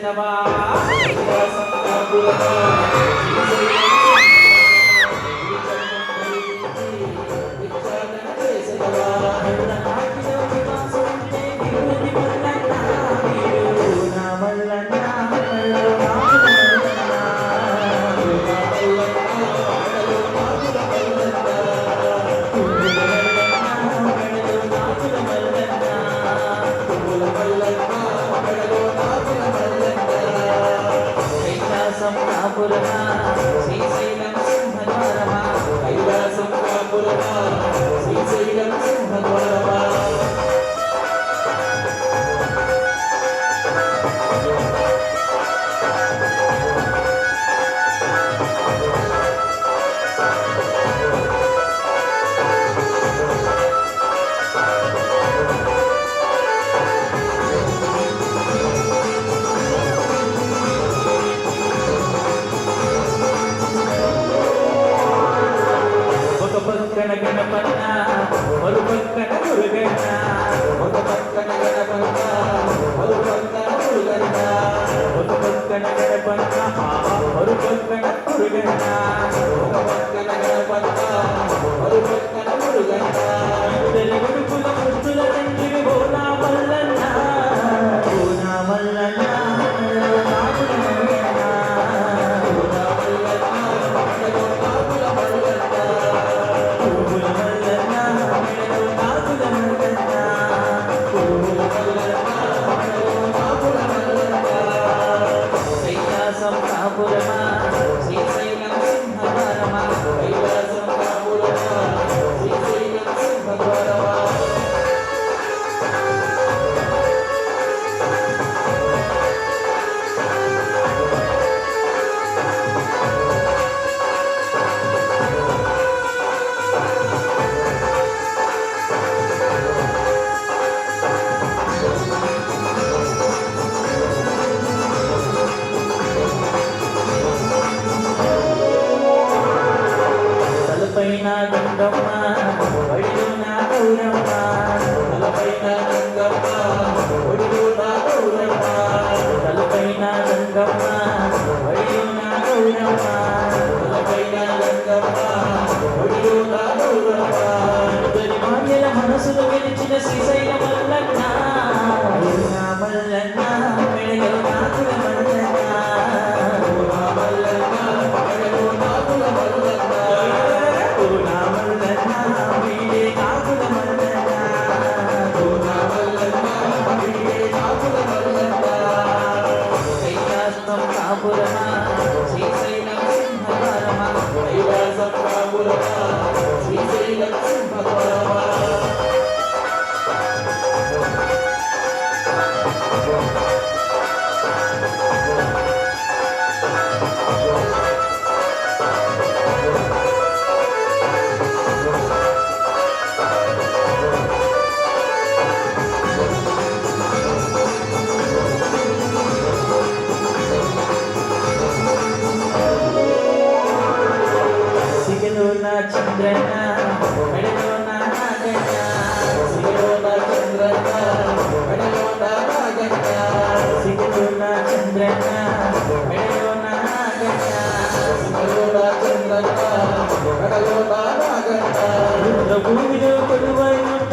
చేసెదవా శ్రీశైలం సింహద్వారమా కైలాసం కాపురమా శ్రీశైలం సింహద్వారమా గణపన్న మరు పక్కన మురుగన్న ఒక పక్కన గణపన్న మరు పక్కన మురుగన్న ఒక పక్కన గణపన్న మరు పక్కన మురుగన్న ఒక పక్కన గణపన్న మరు పక్కన మురుగన్న ఇద్దరి గుడుకుల ముద్దుల తండ్రి ఓనా మల్లన్న ఓనా మల్లన్న శ్రీశైలం సింహద్వారమా కైలాసం కాపురమా శ్రీశైలం సింహద్వారమా తలపైన గంగమ్మ ఒడిలో నా గౌరమ్మ తలపైన గంగమ్మ ఒడిలో నా గౌరమ్మ తలపైన గంగమ్మ ఒడిలో నా గౌరమ్మ తలపైన గంగమ్మ ఒడిలో నా గౌరమ్మ ఇద్దరి మాన్యల మనసులు గెలిచిన శ్రీశైల మల్లన్న మల్లన్న మెడలో నాకుల మల్లన్న మల్లన్న మెడలో నాకుల మల్లన్న శ్రీశైలం సింహద్వారమా కైలాసం కాపురమా శ్రీశైలం సింహద్వారమా చంద్రన్న మెడలో నా నాగన్న సిగలో నా చంద్రన్న మెడలో నా నాగన్న సిగలో నా చంద్రన్న మెడలో నా నాగన్న సిగలో నా చంద్రన్న మెడలో నా నాగన్న భూమిలో కొలువైన